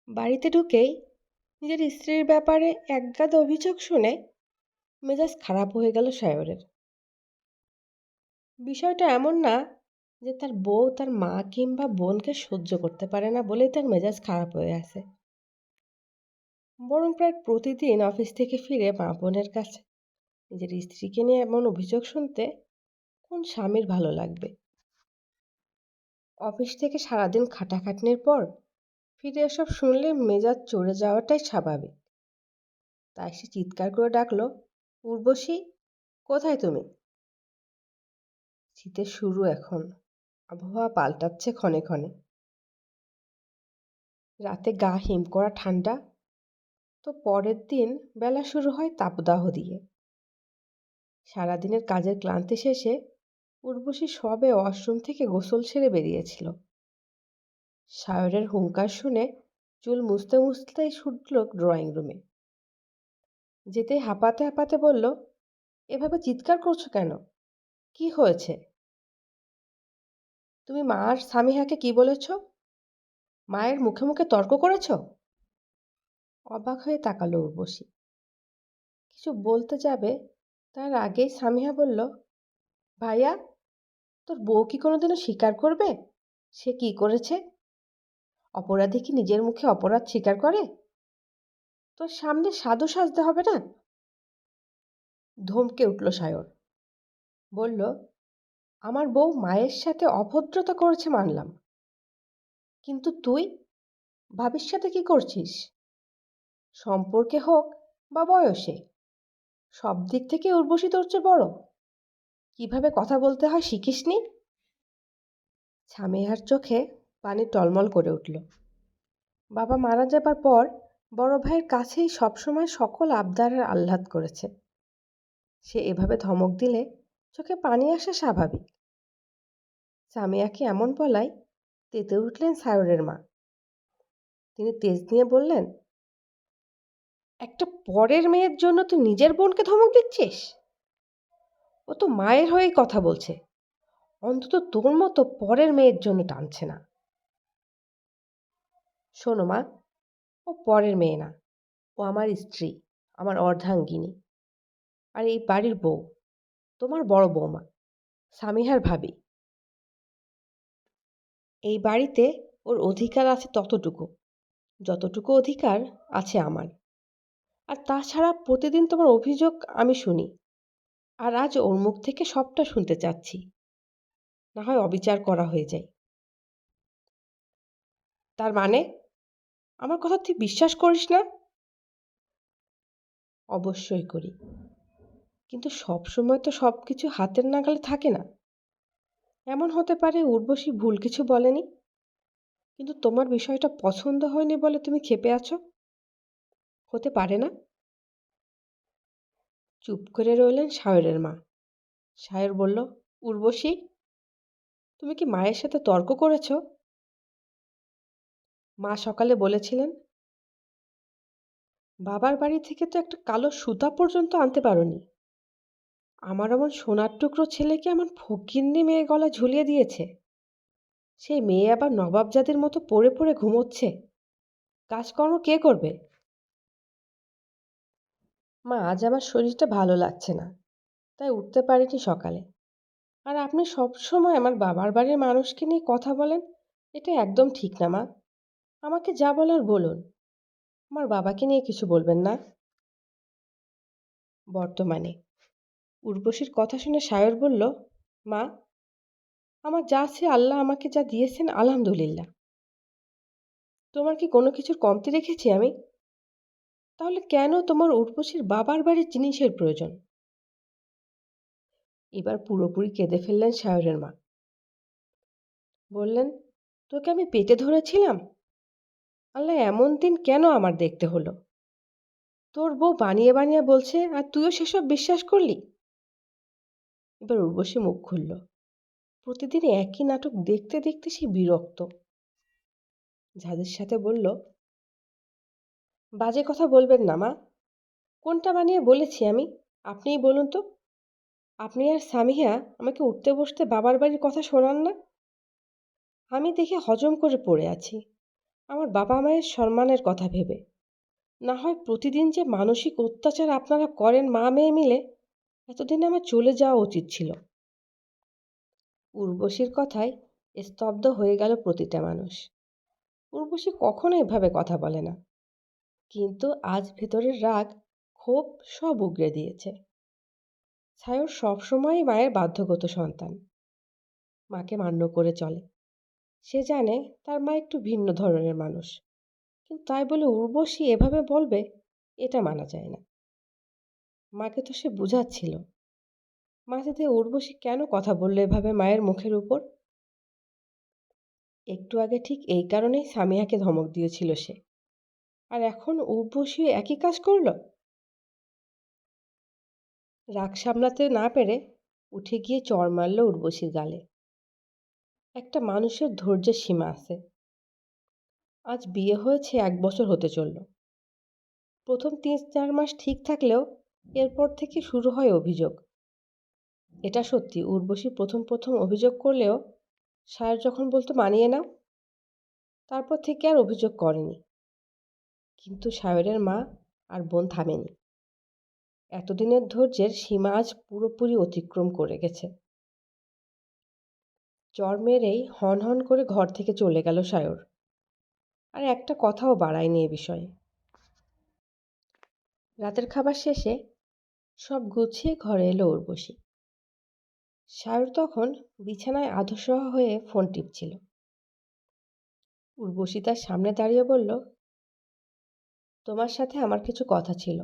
বাড়িতে ঢুকেই নিজের স্ত্রীর ব্যাপারে একগাদা অভিযোগ শুনে মেজাজ খারাপ হয়ে গেল সায়রের। বিষয়টা এমন না যে তার বউ তার মা কিংবা বোনকে সহ্য করতে পারে না বলেই তার মেজাজ খারাপ হয়ে আছে, বরং প্রায় প্রতিদিন অফিস থেকে ফিরে মা বোনের কাছে নিজের স্ত্রীকে নিয়ে এমন অভিযোগ শুনতে কোন স্বামীর ভালো লাগবে? অফিস থেকে সারাদিন খাটাখাটনির পর ফিরে এসব শুনলে মেজাজ চড়ে যাওয়াটাই স্বাভাবিক। তাই সে চিৎকার করে ডাকলো, উর্বশী, কোথায় তুমি? শীতের শুরু এখন, আবহাওয়া পাল্টাচ্ছে ক্ষণে ক্ষণে। রাতে গা হিম করা ঠান্ডা, তো পরের দিন বেলা শুরু হয় তাপদাহ দিয়ে। সারাদিনের কাজের ক্লান্তি শেষে উর্বশী সবে ওয়াশরুম থেকে গোসল সেরে বেরিয়েছিল। সায়রের হুঙ্কার শুনে চুল মুছতে মুছতেই ছুটল ড্রয়িং রুমে। যেতেই হাঁপাতে হাঁপাতে বলল, এভাবে চিৎকার করছো কেন? কি হয়েছে? তুমি মা আর সামিহাকে কি বলেছ? মায়ের মুখে মুখে তর্ক করেছ? অবাক হয়ে তাকালো উর্বশী। কিছু বলতে যাবে তার আগেই সামিহা বলল, ভাইয়া, তোর বউ কি কোনোদিনও স্বীকার করবে সে কি করেছে? অপরাধী কি নিজের মুখে অপরাধ স্বীকার করে? তোর সামনে সাধু সাজতে হবে না? ধমকে উঠল সায়র। বলল, আমার বউ মায়ের সাথে অভদ্রতা করেছে মানলাম, কিন্তু তুই ভাবির সাথে কি করছিস? সম্পর্কে হোক বা বয়সে, সব দিক থেকে উর্বশী তোর চেয়ে বড়। কিভাবে কথা বলতে হয় শিখিসনি? সামিহার চোখে পানি টলমল করে উঠল। বাবা মারা যাবার পর বড় ভাইয়ের কাছেই সবসময় সকল আবদারের আহ্লাদ করেছে। সে এভাবে ধমক দিলে চোখে পানি আসা স্বাভাবিক। সামিয়াকে এমন বলায় তেতে উঠলেন সায়রের মা। তিনি তেজ নিয়ে বললেন, একটা পরের মেয়ের জন্য তুই নিজের বোনকে ধমক দিচ্ছিস? ও তো মায়ের হয়েই কথা বলছে, অন্তত তোর মতো পরের মেয়ের জন্য টানছে না। শোনো মা, ও পরের মেয়ে না, ও আমার স্ত্রী, আমার অর্ধাঙ্গিনী, আর এই বাড়ির বউ, তোমার বড় বৌমা, সামিহার ভাবি। এই বাড়িতে ওর অধিকার আছে ততটুকু, যতটুকু অধিকার আছে আমার। আর তাছাড়া প্রতিদিন তোমার অভিযোগ আমি শুনি, আর আজ ওর মুখ থেকে সবটা শুনতে চাচ্ছি। না হয় অবিচার করা হয়ে যায়। তার মানে আমার কথা তুই বিশ্বাস করিস না? অবশ্যই করি, কিন্তু সব সময় তো সব কিছু হাতের নাগালে থাকে না। এমন হতে পারে উর্বশী ভুল কিছু বলেনি, কিন্তু তোমার বিষয়টা পছন্দ হয়নি বলে তুমি ক্ষেপে আছো। হতে পারে না? চুপ করে রইলেন সায়রের মা। সায়র বলল, উর্বশী, তুমি কি মায়ের সাথে তর্ক করেছ? মা সকালে বলেছিলেন, বাবার বাড়ি থেকে তো একটা কালো সুতা পর্যন্ত আনতে পারোনি। আমার এমন সোনার টুকরো ছেলেকে এমন ফকিন্নি মেয়ে গলা ঝুলিয়ে দিয়েছে। সেই মেয়ে আবার নবাবজাদির মতো পড়ে পড়ে ঘুমোচ্ছে। কাজকর্ম কে করবে? মা, আজ আমার শরীরটা ভালো লাগছে না, তাই উঠতে পারিনি সকালে। আর আপনি সব সময় আমার বাবার বাড়ির মানুষকে নিয়ে কথা বলেন, এটা একদম ঠিক না মা। আমাকে যা বলার বলুন, আমার বাবাকে নিয়ে কিছু বলবেন না। বর্তমানে উর্বশীর কথা শুনে সায়র বলল, মা, আমার যা আছে আল্লাহ আমাকে যা দিয়েছেন আলহামদুলিল্লাহ। তোমার কি কোনো কিছুর কমতি রেখেছি আমি? তাহলে কেন তোমার উর্বশীর বাবার বাড়ির জিনিসের প্রয়োজন? এবার পুরোপুরি কেঁদে ফেললেন সায়রের মা। বললেন, তোকে আমি পেটে ধরেছিলাম? আল্লাহ এমন দিন কেন আমার দেখতে হলো? তোর বউ বানিয়ে বানিয়ে বলছে আর তুইও সেসব বিশ্বাস করলি? এবার উর্বশী মুখ খুলল। প্রতিদিন একই নাটক দেখতে দেখতে সে বিরক্ত। ঝাঁজের সাথে বলল, বাজে কথা বলবেন না মা। কোনটা বানিয়ে বলেছি আমি? আপনিই বলুন তো। আপনি আর সামিহা আমাকে উঠতে বসতে বাবার বাড়ির কথা শোনান না। আমি দেখে হজম করে পড়ে আছি, আমার বাবা মায়ের সম্মানের কথা ভেবে। না হয় প্রতিদিন যে মানসিক অত্যাচার আপনারা করেন মা মেয়ে মিলে, এতদিনে আমার চলে যাওয়া উচিত ছিল। উর্বশীর কথায় স্তব্ধ হয়ে গেল প্রতিটা মানুষ। উর্বশী কখনো এভাবে কথা বলে না, কিন্তু আজ ভেতরের রাগ, ক্ষোভ সব উগরে দিয়েছে। সায়র সবসময়ই মায়ের বাধ্যগত সন্তান, মাকে মান্য করে চলে। সে জানে তার মা একটু ভিন্ন ধরনের মানুষ, কিন্তু তাই বলে উর্বশী এভাবে বলবে, এটা মানা যায় না। মাকে তো সে বুঝাচ্ছিল। মাঝে উর্বশী কেন কথা বললো এভাবে মায়ের মুখের উপর? একটু আগে ঠিক এই কারণেই সামিয়াকে ধমক দিয়েছিল সে, আর এখন উর্বশী একই কাজ করলো। রাগ সামলাতে না পেরে উঠে গিয়ে চড় মারল উর্বশীর গালে। একটা মানুষের ধৈর্যের সীমা আছে। আজ বিয়ে হয়েছে 1 বছর হতে চলল। প্রথম 3-4 মাস ঠিক থাকলেও এরপর থেকে শুরু হয় অভিযোগ। এটা সত্যি, উর্বশী প্রথম প্রথম অভিযোগ করলেও সায়র যখন বলতো মানিয়ে নাও, তারপর থেকে আর অভিযোগ করেনি। কিন্তু সায়রের মা আর বোন থামেনি। এতদিনের ধৈর্যের সীমা আজ পুরোপুরি অতিক্রম করে গেছে। চড় মেরেই হন হন করে ঘর থেকে চলে গেল সায়র, আর একটা কথাও বাড়ায়নি এ বিষয়ে। রাতের খাবার শেষে সব গুছিয়ে ঘরে এলো উর্বশী। সায়র তখন বিছানায় আধশোয়া হয়ে ফোন টিপছিল। উর্বশী তার সামনে দাঁড়িয়ে বলল, তোমার সাথে আমার কিছু কথা ছিল।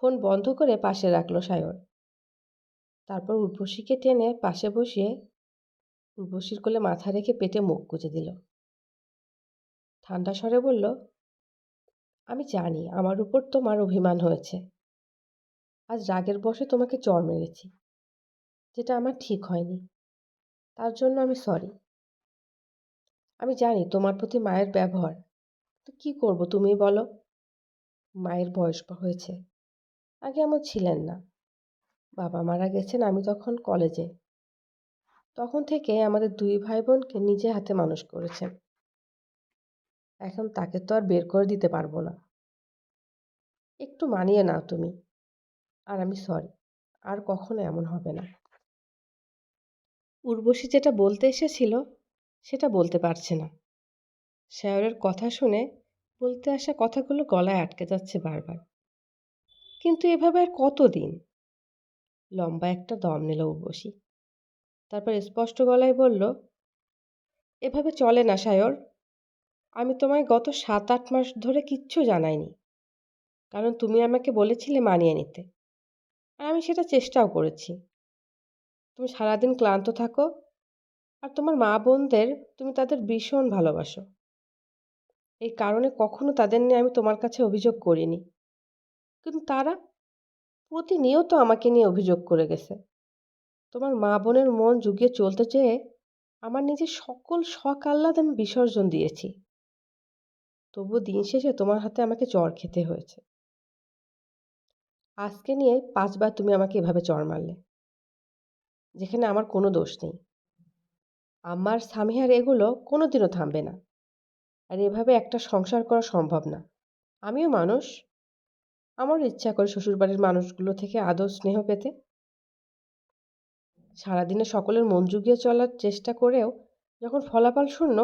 ফোন বন্ধ করে পাশে রাখলো সায়র। তারপর উর্বশীকে টেনে পাশে বসিয়ে উর্বশীর কোলে মাথা রেখে পেটে মুখ গুজে দিল। ঠান্ডা স্বরে বলল, আমি জানি আমার উপর তোমার অভিমান হয়েছে। আজ রাগের বশে তোমাকে চড় মেরেছি, যেটা আমার ঠিক হয়নি। তার জন্য আমি সরি। আমি জানি তোমার প্রতি মায়ের ব্যবহার, তো কি করব তুমি বলো? মায়ের বয়স হয়েছে, আগে এমন ছিলেন না। বাবা মারা গেছেন আমি তখন কলেজে। তখন থেকে আমাদের 2 ভাই বোনকে নিজে হাতে মানুষ করেছেন। এখন তাকে তো আর বের করে দিতে পারবো না। একটু মানিয়ে নাও তুমি। আর আমি সরি, আর কখনো এমন হবে না। উর্বশী যেটা বলতে এসেছিল সেটা বলতে পারছে না। সায়রের কথা শুনে বলতে আসা কথাগুলো গলায় আটকে যাচ্ছে বারবার। কিন্তু এভাবে আর কতদিন? লম্বা একটা দম নিল উর্বশী। তারপর স্পষ্ট গলায় বলল, এভাবে চলে না সায়র। আমি তোমায় গত 7-8 মাস ধরে কিচ্ছু জানাইনি, কারণ তুমি আমাকে বলেছিলে মানিয়ে নিতে, আর আমি সেটা চেষ্টাও করেছি। তুমি সারাদিন ক্লান্ত থাকো, আর তোমার মা বোনদের তুমি তাদের ভীষণ ভালোবাসো। এই কারণে কখনো তাদের নিয়ে আমি তোমার কাছে অভিযোগ করিনি। কিন্তু তারা প্রতিনিয়ত আমাকে নিয়ে অভিযোগ করে গেছে। তোমার মা বোনের মন জুগিয়ে চলতে চেয়ে আমার নিজের সকল শখ আহ্লাদ আমি বিসর্জন দিয়েছি। তবুও দিন শেষে তোমার হাতে আমাকে চড় খেতে হয়েছে। আজকে নিয়ে 5বার তুমি আমাকে এভাবে চড় মারলে, যেখানে আমার কোনো দোষ নেই। আমার সামিহার এগুলো কোনোদিনও থামবে না। আর এভাবে একটা সংসার করা সম্ভব না। আমিও মানুষ, আমারও ইচ্ছা করে শ্বশুরবাড়ির মানুষগুলো থেকে আদর স্নেহ পেতে। সারাদিনে সকলের মন জুগিয়ে চলার চেষ্টা করেও যখন ফলাফল শূন্য,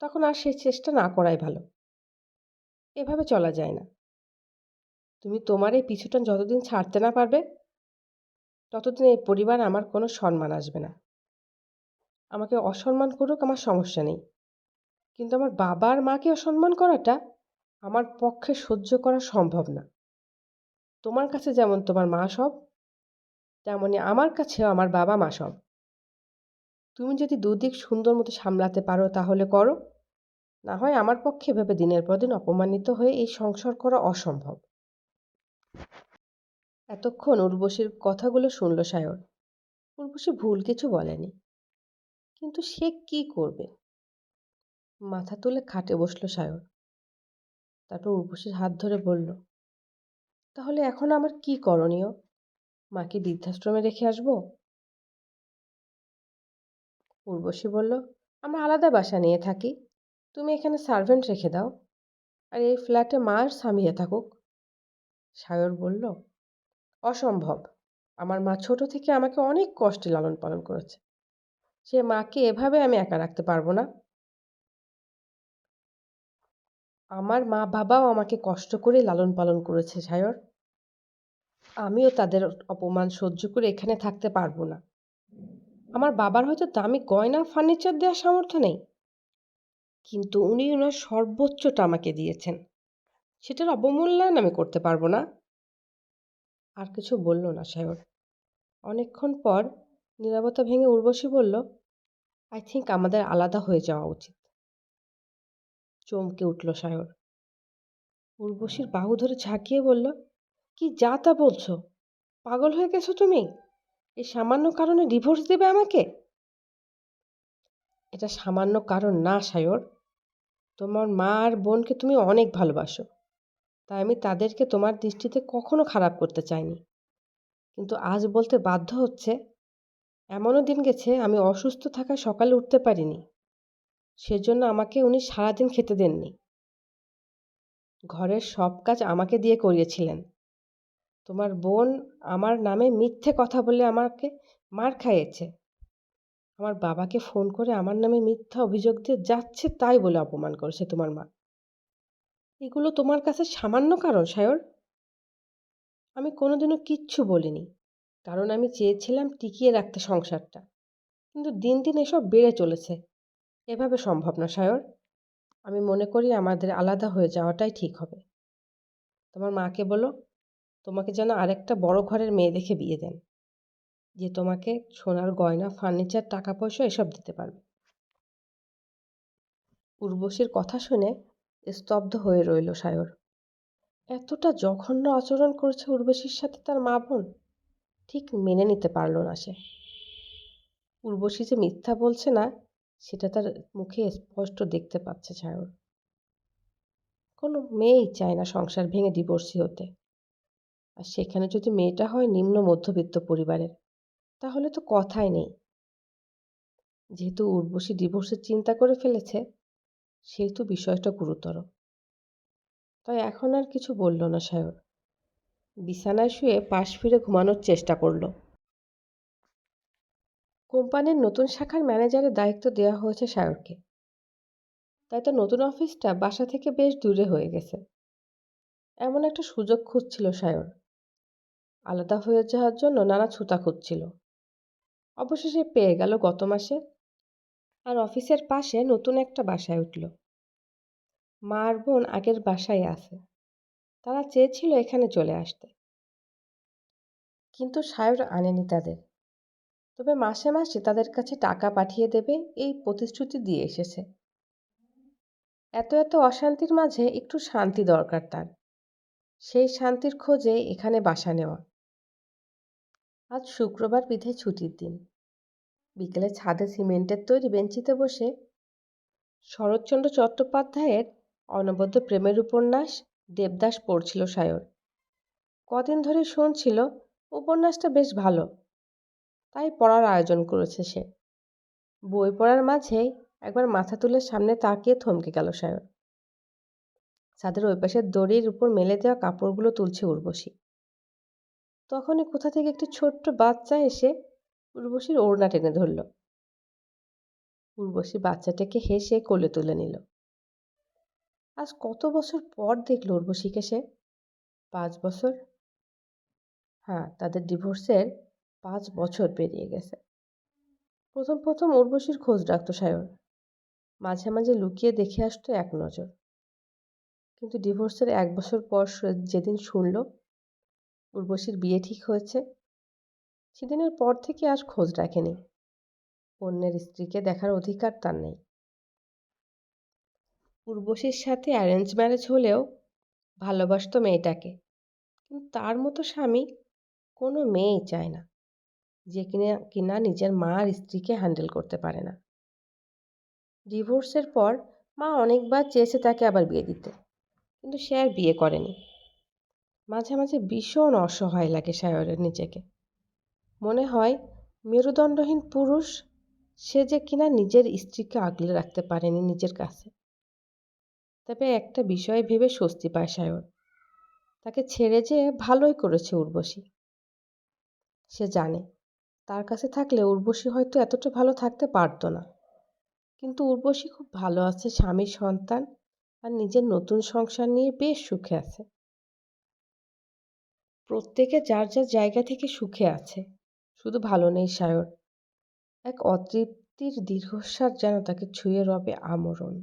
তখন আর সেই চেষ্টা না করাই ভালো। এভাবে চলা যায় না। তুমি তোমার এই পিছুটান যতদিন ছাড়তে না পারবে, ততদিন এই পরিবার আমার কোনো সম্মান আসবে না। আমাকে অসম্মান করুক, আমার সমস্যা নেই, কিন্তু আমার বাবা আর মাকে অসম্মান করাটা আমার পক্ষে সহ্য করা সম্ভব না। তোমার কাছে যেমন তোমার মা সব, তেমনি আমার কাছেও আমার বাবা মা সব। তুমি যদি দুদিক সুন্দর মতো সামলাতে পারো তাহলে করো, না হয় আমার পক্ষে এভাবে দিনের পর দিন অপমানিত হয়ে এই সংসার করা অসম্ভব। এতক্ষণ উর্বশীর কথাগুলো শুনল সায়র। উর্বশী ভুল কিছু বলেনি, কিন্তু সে কি করবে? মাথা তুলে খাটে বসল সায়র। তারপর উর্বশীর হাত ধরে বলল, তাহলে এখন আমার কি করণীয়? মাকে বৃদ্ধাশ্রমে রেখে আসবো? উর্বশী বলল, আমরা আলাদা বাসা নিয়ে থাকি। তুমি এখানে সার্ভেন্ট রেখে দাও, আর এই ফ্ল্যাটে মা আর সামিয়া থাকুক। সায়র বলল, অসম্ভব। আমার মা ছোট থেকে আমাকে অনেক কষ্টে লালন পালন করেছে। সে মাকে এভাবে আমি একা রাখতে পারবো না। আমার মা বাবাও আমাকে কষ্ট করে লালন পালন করেছে সায়র। আমিও তাদের অপমান সহ্য করে এখানে থাকতে পারবো না। আমার বাবার হয়তো দামি গয়না ফার্নিচার দেওয়ার সামর্থ্য নেই, কিন্তু উনি ওনার সর্বোচ্চটা আমাকে দিয়েছেন। সেটার অবমূল্যায়ন আমি করতে পারবো না। আর কিছু বলল না সায়র। অনেকক্ষণ পর নীরবতা ভেঙে উর্বশী বলল, আই থিঙ্ক আমাদের আলাদা হয়ে যাওয়া উচিত। চমকে উঠল সায়র। উর্বশীর বাহু ধরে ঝাঁকিয়ে বলল, কি যা তা বলছো? পাগল হয়ে গেছো তুমি? এই সামান্য কারণে ডিভোর্স দেবে আমাকে? এটা সামান্য কারণ না সায়র। তোমার মা আর বোনকে তুমি অনেক ভালোবাসো, তাই আমি তাদেরকে তোমার দৃষ্টিতে কখনো খারাপ করতে চাইনি। কিন্তু আজ বলতে বাধ্য হচ্ছে, এমনও দিন গেছে আমি অসুস্থ থাকায় সকালে উঠতে পারিনি। সেজন্য আমাকে উনি সারাদিন খেতে দেননি। ঘরের সব কাজ আমাকে দিয়ে করিয়েছিলেন। তোমার বোন আমার নামে মিথ্যে কথা বলে আমাকে মার খাইয়েছে। আমার বাবাকে ফোন করে আমার নামে মিথ্যা অভিযোগ দিয়ে যাচ্ছে তাই বলে অপমান করেছে তোমার মা। এগুলো তোমার কাছে সামান্য কারণ সায়র? আমি কোনোদিনও কিচ্ছু বলিনি, কারণ আমি চেয়েছিলাম টিকিয়ে রাখতে সংসারটা। কিন্তু দিন দিন এসব বেড়ে চলেছে। এভাবে সম্ভব না সায়র। আমি মনে করি আমাদের আলাদা হয়ে যাওয়াটাই ঠিক হবে। তোমার মাকে বলো, তোমাকে যেন আরেকটা বড় ঘরের মেয়ে দেখে বিয়ে দেন, যে তোমাকে সোনার গয়না ফার্নিচার টাকা পয়সা এসব দিতে পারবে। উর্বশীর কথা শুনে স্তব্ধ হয়ে রইল সায়র। এতটা জঘন্য আচরণ করেছে উর্বশীর সাথে তার মা বোন, ঠিক মেনে নিতে পারল না সে। উর্বশী যে মিথ্যা বলছে না, সেটা তার মুখে স্পষ্ট দেখতে পাচ্ছে সায়র। কোনো মেয়েই চায় না সংসার ভেঙে ডিভোর্সি হতে। আর সেখানে যদি মেয়েটা হয় নিম্ন মধ্যবিত্ত পরিবারের, তাহলে তো কথাই নেই। যেহেতু উর্বশী ডিভোর্সের চিন্তা করে ফেলেছে, সেহেতু বিষয়টা গুরুতর। তাই এখন আর কিছু বলল না সায়র। বিছানায় শুয়ে পাশ ফিরে ঘুমানোর চেষ্টা করল। কোম্পানির নতুন শাখার ম্যানেজারের দায়িত্ব দেওয়া হয়েছে সায়রকে। তাই তো নতুন অফিসটা বাসা থেকে বেশ দূরে হয়ে গেছে। এমন একটা সুযোগ খুঁজছিল সায়র। আলাদা হয়ে যাওয়ার জন্য নানা ছুতা খুঁজছিল। অবশেষে পেয়ে গেল গত মাসে। আর অফিসের পাশে নতুন একটা বাসায় উঠল। মা আর বোন আগের বাসায় আছে। তারা চেয়েছিল এখানে চলে আসতে, কিন্তু সায়র আনেনি তাদের। তবে মাসে মাসে তাদের কাছে টাকা পাঠিয়ে দেবে এই প্রতিশ্রুতি দিয়ে এসেছে। এত এত অশান্তির মাঝে একটু শান্তি দরকার তার। সেই শান্তির খোঁজে এখানে বাসা নেওয়া। আজ শুক্রবার বিধায় ছুটির দিন। বিকেলে ছাদে সিমেন্টের তৈরি বেঞ্চিতে বসে শরৎচন্দ্র চট্টোপাধ্যায়ের অনবদ্য প্রেমের উপন্যাস দেবদাস পড়ছিল সায়র। কদিন ধরে শুনছিল উপন্যাসটা বেশ ভালো, তাই পড়ার আয়োজন করেছে সে। বই পড়ার মাঝেই একবার মাথা তুলে সামনে তাকিয়ে থমকে গেল সায়র। ছাদের ওই পাশের দড়ির উপর মেলে দেওয়া কাপড়গুলো তুলছে উর্বশী। তখনই কোথা থেকে একটি ছোট্ট বাচ্চা এসে উর্বশীর ওড়না টেনে ধরল। উর্বশী বাচ্চাটাকে হেসে কোলে তুলে নিল। আজ কত বছর পর দেখল উর্বশীকে সে? 5 বছর। হ্যাঁ, তাদের ডিভোর্সের 5 বছর পেরিয়ে গেছে। প্রথম প্রথম উর্বশীর খোঁজ রাখত সায়র। মাঝে মাঝে লুকিয়ে দেখে আসতো এক নজর। কিন্তু ডিভোর্সের 1 বছর পর যেদিন শুনল উর্বশীর বিয়ে ঠিক হয়েছে, সেদিনের পর থেকে আর খোঁজ রাখেনি। অন্যের স্ত্রীকে দেখার অধিকার তার নেই। উর্বশীর সাথে অ্যারেঞ্জ ম্যারেজ হলেও ভালোবাসতো মেয়েটাকে। কিন্তু তার মতো স্বামী কোনো মেয়েই চায় না, যে কিনা নিজের মা আর স্ত্রীকে হ্যান্ডেল করতে পারে না। ডিভোর্সের পর মা অনেকবার চেয়েছে তাকে আবার বিয়ে দিতে, কিন্তু সে আর বিয়ে করেনি। মাঝে মাঝে ভীষণ অসহায় লাগে সায়রের নিজেকে। মনে হয় মেরুদণ্ডহীন পুরুষ সে যে কিনা নিজের স্ত্রীকে আগলে রাখতে পারেনি নিজের কাছে। তবে একটা বিষয় ভেবে স্বস্তি পায় সায়র, তাকে ছেড়ে যেয়ে ভালোই করেছে উর্বশী। সে জানে তার কাছে থাকলে উর্বশী হয়তো এতটা ভালো থাকতে পারতো না, কিন্তু উর্বশী খুব ভালো আছে, স্বামী সন্তান আর নিজের নতুন সংসার নিয়ে বেশ সুখে আছে। প্রত্যেকে যার যার জায়গা থেকে সুখে আছে, শুধু ভালো নেই সায়র। এক অতৃপ্তির দীর্ঘশ্বাস যেন তাকে ছুঁয়ে রবে আমরণ।